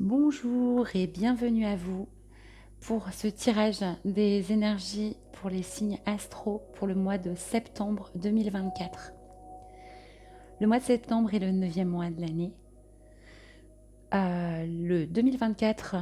Bonjour et bienvenue à vous pour ce tirage des énergies pour les signes astro pour le mois de septembre 2024. Le mois de septembre est le 9e mois de l'année. Le 2024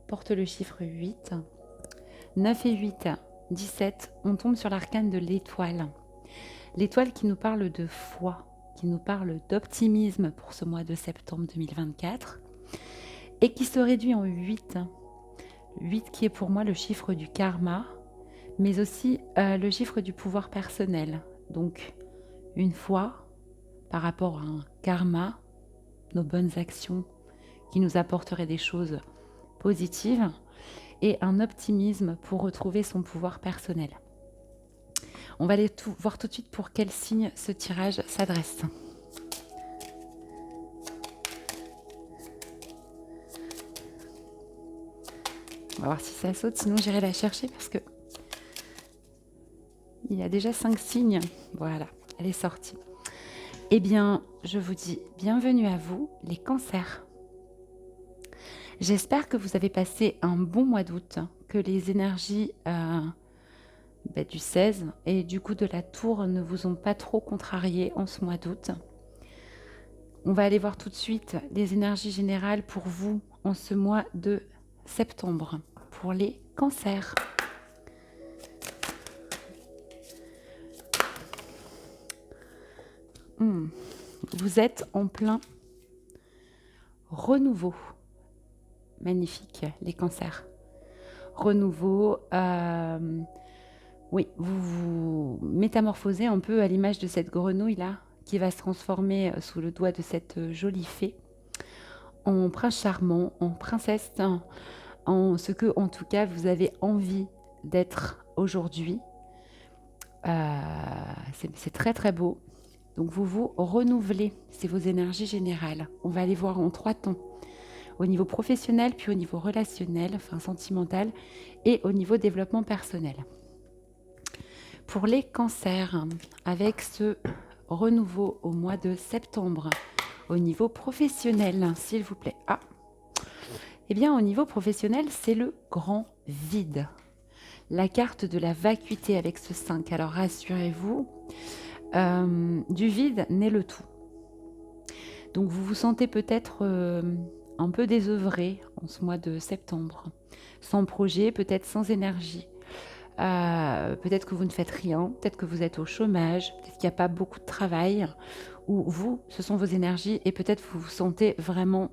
porte le chiffre 8. 9 et 8, 17, on tombe sur l'arcane de l'étoile. L'étoile qui nous parle de foi, qui nous parle d'optimisme pour ce mois de septembre 2024 et qui se réduit en 8. 8 qui est pour moi le chiffre du karma, mais aussi le chiffre du pouvoir personnel. Donc, une foi par rapport à un karma, nos bonnes actions qui nous apporteraient des choses positives, et un optimisme pour retrouver son pouvoir personnel. On va aller voir tout de suite pour quel signe ce tirage s'adresse. On va voir si ça saute, sinon j'irai la chercher parce que il y a déjà 5 signes. Voilà, elle est sortie. Eh bien, je vous dis bienvenue à vous, les cancers. J'espère que vous avez passé un bon mois d'août, que les énergies du 16 et du coup de la tour ne vous ont pas trop contrarié en ce mois d'août. On va aller voir tout de suite les énergies générales pour vous en ce mois de septembre, pour les cancers. Vous êtes en plein renouveau. Magnifique, les cancers. Renouveau, oui, vous vous métamorphosez un peu à l'image de cette grenouille-là, qui va se transformer sous le doigt de cette jolie fée, en prince charmant, en princesse, en ce que, en tout cas, vous avez envie d'être aujourd'hui. C'est très très beau. Donc vous vous renouvelez, c'est vos énergies générales. On va aller voir en 3 temps. Au niveau professionnel, puis au niveau relationnel, enfin sentimental, et au niveau développement personnel. Pour les cancers, avec ce renouveau au mois de septembre, au niveau professionnel, s'il vous plaît. Eh bien, au niveau professionnel, c'est le grand vide. La carte de la vacuité avec ce 5. Alors, rassurez-vous, du vide naît le tout. Donc, vous vous sentez peut-être un peu désœuvré en ce mois de septembre. Sans projet, peut-être sans énergie. Peut-être que vous ne faites rien, peut-être que vous êtes au chômage, peut-être qu'il n'y a pas beaucoup de travail, ou vous, ce sont vos énergies, et peut-être vous vous sentez vraiment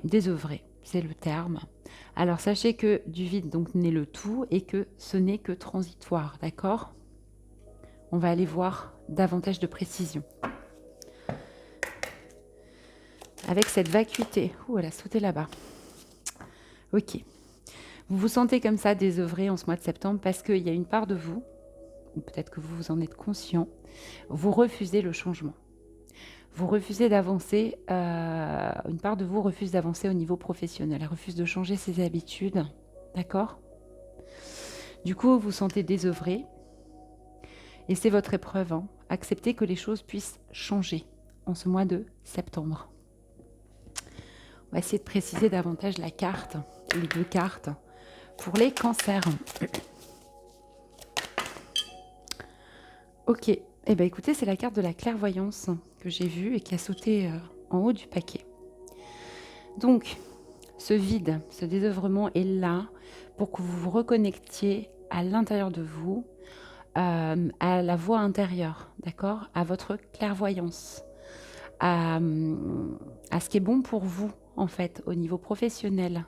désœuvré, c'est le terme. Alors sachez que du vide donc naît le tout et que ce n'est que transitoire, d'accord? On va aller voir davantage de précision. Avec cette vacuité, elle a sauté là-bas. Ok. Vous vous sentez comme ça désœuvré en ce mois de septembre parce qu'il y a une part de vous, ou peut-être que vous en êtes conscient, vous refusez le changement. Vous refusez d'avancer, une part de vous refuse d'avancer au niveau professionnel, elle refuse de changer ses habitudes, d'accord? Du coup, vous vous sentez désœuvré, et c'est votre épreuve, acceptez que les choses puissent changer en ce mois de septembre. On va essayer de préciser davantage la carte, les 2 cartes, pour les cancers. Ok, eh bien écoutez, c'est la carte de la clairvoyance que j'ai vue et qui a sauté en haut du paquet. Donc, ce vide, ce désœuvrement est là pour que vous vous reconnectiez à l'intérieur de vous, à la voix intérieure, d'accord? À votre clairvoyance, à ce qui est bon pour vous, en fait, au niveau professionnel.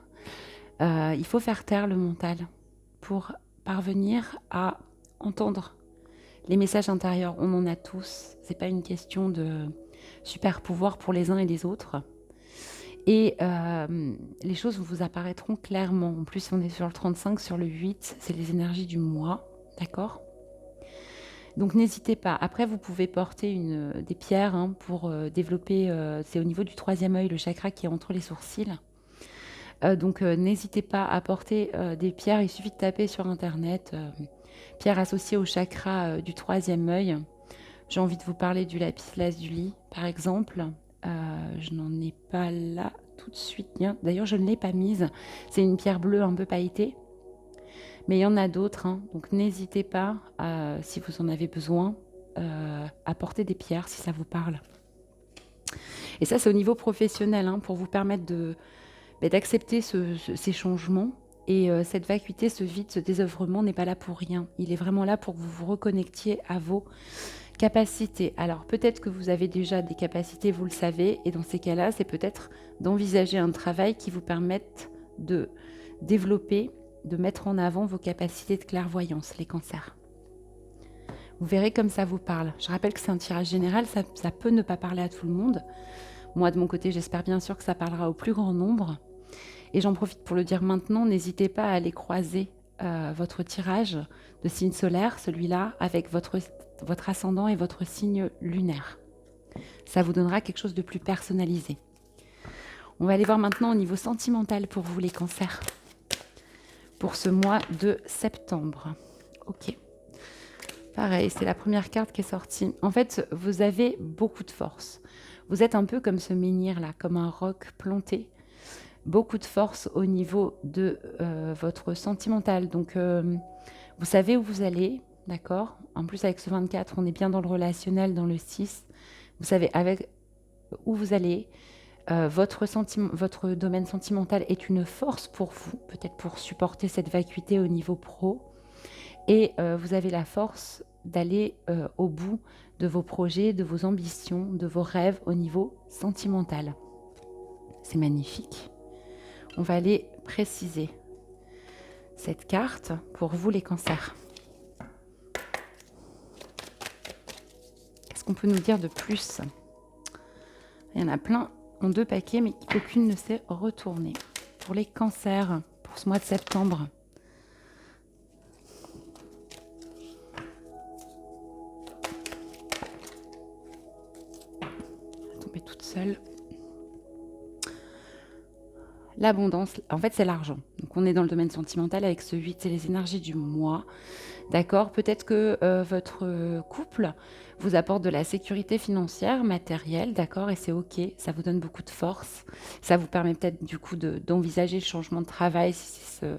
Il faut faire taire le mental pour parvenir à entendre les messages intérieurs. On en a tous. C'est pas une question de super pouvoir pour les uns et les autres. Et les choses vous apparaîtront clairement. En plus, on est sur le 35, sur le 8, c'est les énergies du mois, d'accord? Donc n'hésitez pas. Après, vous pouvez porter des pierres pour développer, c'est au niveau du 3e œil, le chakra qui est entre les sourcils. Donc n'hésitez pas à porter des pierres, il suffit de taper sur internet, pierres associées au chakra du 3e œil. J'ai envie de vous parler du lapis lazuli par exemple, Je n'en ai pas là tout de suite. D'ailleurs, je ne l'ai pas mise. C'est une pierre bleue un peu pailletée. Mais il y en a d'autres, hein. Donc n'hésitez pas, si vous en avez besoin, à porter des pierres si ça vous parle. Et ça, c'est au niveau professionnel, hein, pour vous permettre d'accepter ces changements. Et cette vacuité, ce vide, ce désœuvrement n'est pas là pour rien. Il est vraiment là pour que vous vous reconnectiez à vos capacités. Alors peut-être que vous avez déjà des capacités, vous le savez, et dans ces cas-là, c'est peut-être d'envisager un travail qui vous permette de développer, de mettre en avant vos capacités de clairvoyance, les cancers. Vous verrez comme ça vous parle. Je rappelle que c'est un tirage général, ça peut ne pas parler à tout le monde. Moi, de mon côté, j'espère bien sûr que ça parlera au plus grand nombre. Et j'en profite pour le dire maintenant, n'hésitez pas à aller croiser votre tirage de signe solaire, celui-là, avec votre ascendant et votre signe lunaire. Ça vous donnera quelque chose de plus personnalisé. On va aller voir maintenant au niveau sentimental pour vous, les cancers. Pour ce mois de septembre. Ok. Pareil, c'est la première carte qui est sortie. En fait, vous avez beaucoup de force. Vous êtes un peu comme ce menhir là, comme un roc planté. Beaucoup de force au niveau de votre sentimental. Donc, vous savez où vous allez, d'accord? En plus, avec ce 24, on est bien dans le relationnel, dans le 6. Vous savez avec où vous allez. Votre domaine sentimental est une force pour vous, peut-être pour supporter cette vacuité au niveau pro. Et vous avez la force d'aller au bout de vos projets, de vos ambitions, de vos rêves au niveau sentimental. C'est magnifique. On va aller préciser cette carte pour vous, les cancers. Qu'est-ce qu'on peut nous dire de plus? Il y en a plein en 2 paquets, mais aucune ne s'est retournée. Pour les cancers, pour ce mois de septembre. Je vais tomber toute seule. L'abondance, en fait, c'est l'argent. Donc, on est dans le domaine sentimental avec ce 8, c'est les énergies du mois. D'accord? Peut-être que votre couple vous apporte de la sécurité financière, matérielle, d'accord? Et c'est OK, ça vous donne beaucoup de force. Ça vous permet peut-être du coup d'envisager le changement de travail si c'est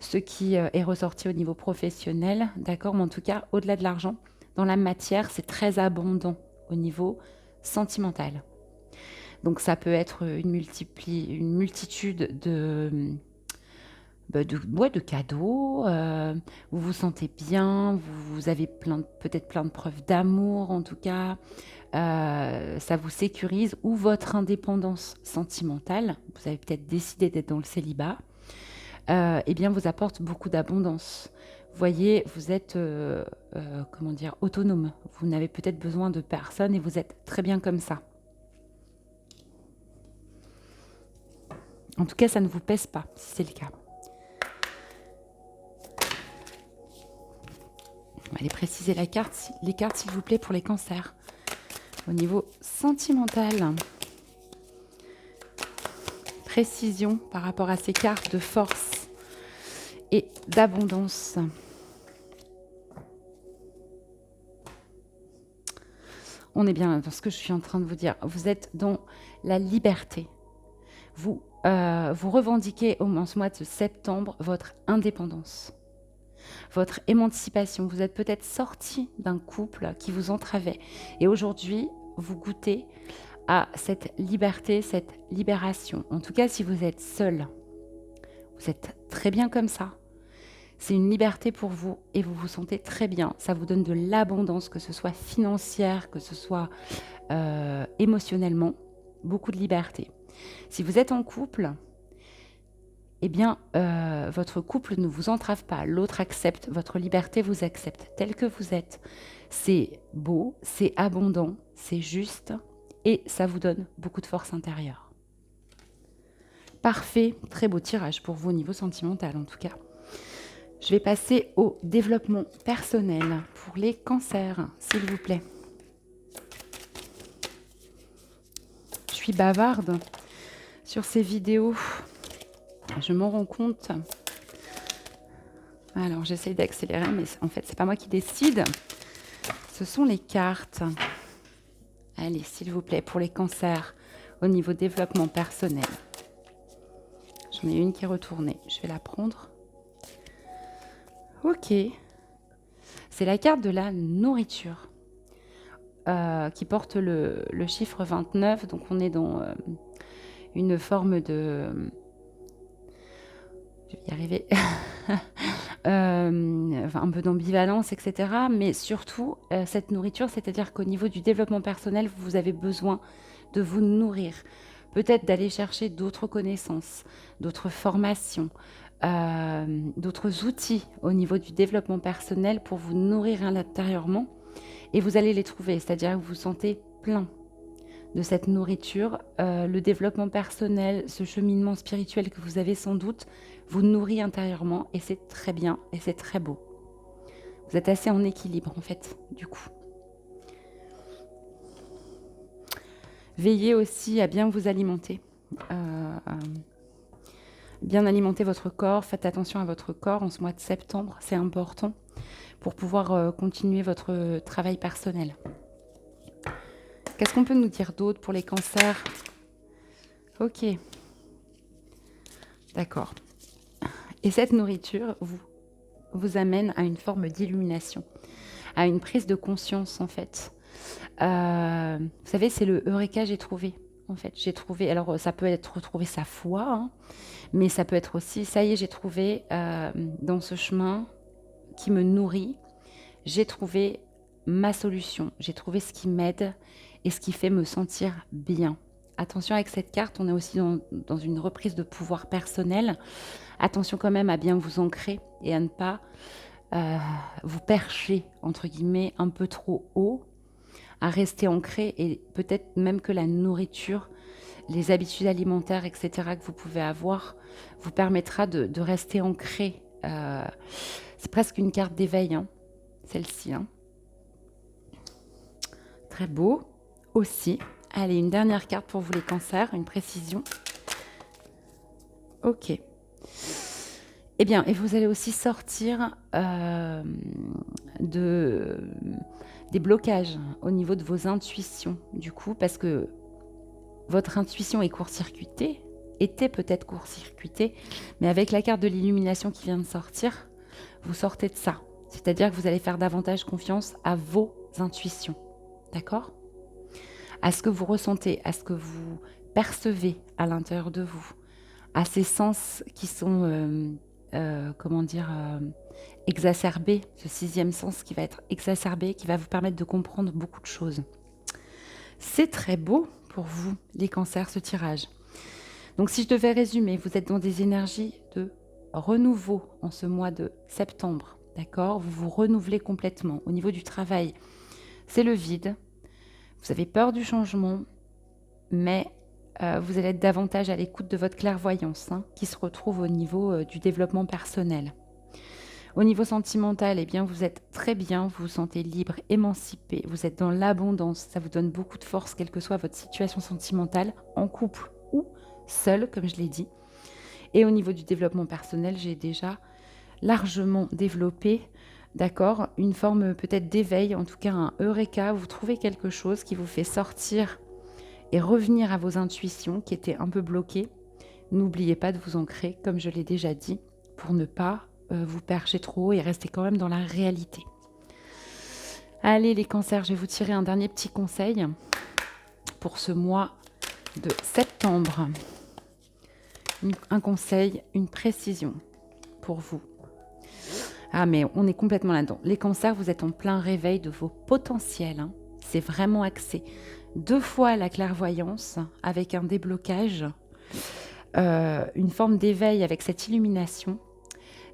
ce qui est ressorti au niveau professionnel, d'accord? Mais en tout cas, au-delà de l'argent, dans la matière, c'est très abondant au niveau sentimental. Donc ça peut être une multitude de cadeaux, vous vous sentez bien, vous avez peut-être plein de preuves d'amour en tout cas, ça vous sécurise, ou votre indépendance sentimentale, vous avez peut-être décidé d'être dans le célibat, eh bien vous apporte beaucoup d'abondance. Vous voyez, vous êtes autonome, vous n'avez peut-être besoin de personne et vous êtes très bien comme ça. En tout cas, ça ne vous pèse pas, si c'est le cas. On va aller préciser les cartes, s'il vous plaît, pour les cancers. Au niveau sentimental, précision par rapport à ces cartes de force et d'abondance. On est bien dans ce que je suis en train de vous dire. Vous êtes dans la liberté. Vous revendiquez en ce mois de septembre votre indépendance, votre émancipation. Vous êtes peut-être sorti d'un couple qui vous entravait. Et aujourd'hui, vous goûtez à cette liberté, cette libération. En tout cas, si vous êtes seul, vous êtes très bien comme ça. C'est une liberté pour vous et vous vous sentez très bien. Ça vous donne de l'abondance, que ce soit financière, que ce soit émotionnellement. Beaucoup de liberté. Si vous êtes en couple, eh bien, votre couple ne vous entrave pas. L'autre accepte, votre liberté vous accepte tel que vous êtes. C'est beau, c'est abondant, c'est juste et ça vous donne beaucoup de force intérieure. Parfait, très beau tirage pour vous au niveau sentimental en tout cas. Je vais passer au développement personnel pour les cancers, s'il vous plaît. Je suis bavarde sur ces vidéos, je m'en rends compte. Alors j'essaye d'accélérer, mais en fait c'est pas moi qui décide, ce sont les cartes. Allez, s'il vous plaît, pour les cancers, au niveau développement personnel. J'en ai une qui est retournée. Je vais la prendre. Ok. C'est la carte de la nourriture qui porte le chiffre 29. Donc, on est dans une forme de... Je vais y arriver. Un peu d'ambivalence, etc. Mais surtout, cette nourriture, c'est-à-dire qu'au niveau du développement personnel, vous avez besoin de vous nourrir. Peut-être d'aller chercher d'autres connaissances, d'autres formations, d'autres outils au niveau du développement personnel pour vous nourrir intérieurement. Et vous allez les trouver, c'est-à-dire que vous vous sentez plein de cette nourriture. Le développement personnel, ce cheminement spirituel que vous avez sans doute, vous nourrit intérieurement et c'est très bien et c'est très beau. Vous êtes assez en équilibre en fait, du coup. Veillez aussi à bien vous alimenter. Bien alimenter votre corps. Faites attention à votre corps en ce mois de septembre. C'est important pour pouvoir continuer votre travail personnel. Qu'est-ce qu'on peut nous dire d'autre pour les cancers? Ok. D'accord. Et cette nourriture vous amène à une forme d'illumination, à une prise de conscience en fait. Vous savez, c'est le Eureka, j'ai trouvé. En fait, j'ai trouvé. Alors, ça peut être retrouver sa foi, hein, mais ça peut être aussi, ça y est, j'ai trouvé dans ce chemin qui me nourrit, j'ai trouvé ma solution. J'ai trouvé ce qui m'aide et ce qui fait me sentir bien. Attention avec cette carte, on est aussi dans une reprise de pouvoir personnel. Attention quand même à bien vous ancrer et à ne pas vous percher, entre guillemets, un peu trop haut, à rester ancré et peut-être même que la nourriture, les habitudes alimentaires, etc. que vous pouvez avoir, vous permettra de rester ancré. C'est presque une carte d'éveil, hein, celle-ci. Hein. Très beau aussi. Allez, une dernière carte pour vous les cancers, une précision. Ok. Eh bien, et vous allez aussi sortir des blocages au niveau de vos intuitions, du coup, parce que votre intuition est court-circuitée, était peut-être court-circuitée, mais avec la carte de l'illumination qui vient de sortir, vous sortez de ça. C'est-à-dire que vous allez faire davantage confiance à vos intuitions, d'accord ? À ce que vous ressentez, à ce que vous percevez à l'intérieur de vous, à ces sens qui sont, exacerbés, ce sixième sens qui va être exacerbé, qui va vous permettre de comprendre beaucoup de choses. C'est très beau pour vous, les cancers, ce tirage. Donc si je devais résumer, vous êtes dans des énergies de renouveau en ce mois de septembre, d'accord ? Vous vous renouvelez complètement. Au niveau du travail, c'est le vide. Vous avez peur du changement, mais vous allez être davantage à l'écoute de votre clairvoyance, hein, qui se retrouve au niveau du développement personnel. Au niveau sentimental, eh bien, vous êtes très bien, vous vous sentez libre, émancipé, vous êtes dans l'abondance, ça vous donne beaucoup de force, quelle que soit votre situation sentimentale, en couple ou seul, comme je l'ai dit. Et au niveau du développement personnel, j'ai déjà largement développé, d'accord, une forme peut-être d'éveil, en tout cas un Eureka, vous trouvez quelque chose qui vous fait sortir et revenir à vos intuitions qui étaient un peu bloquées. N'oubliez pas de vous ancrer, comme je l'ai déjà dit, pour ne pas vous percher trop haut et rester quand même dans la réalité. Allez les cancers, je vais vous tirer un dernier petit conseil pour ce mois de septembre. Un conseil, une précision pour vous. Ah mais on est complètement là-dedans. Les cancers, vous êtes en plein réveil de vos potentiels. Hein. C'est vraiment axé. 2 fois la clairvoyance avec un déblocage, une forme d'éveil avec cette illumination.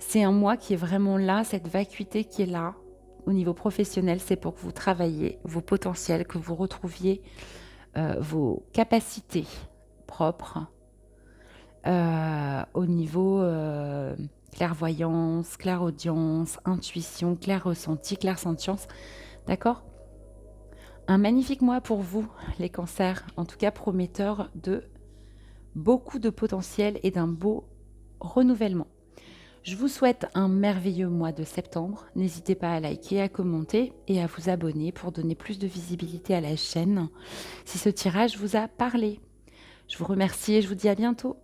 C'est un mois qui est vraiment là, cette vacuité qui est là au niveau professionnel, c'est pour que vous travailliez vos potentiels, que vous retrouviez vos capacités propres au niveau clairvoyance, clairaudience, intuition, clair-ressenti, clair-sentience, d'accord ? Un magnifique mois pour vous, les cancers, en tout cas prometteur de beaucoup de potentiel et d'un beau renouvellement. Je vous souhaite un merveilleux mois de septembre. N'hésitez pas à liker, à commenter et à vous abonner pour donner plus de visibilité à la chaîne si ce tirage vous a parlé. Je vous remercie et je vous dis à bientôt.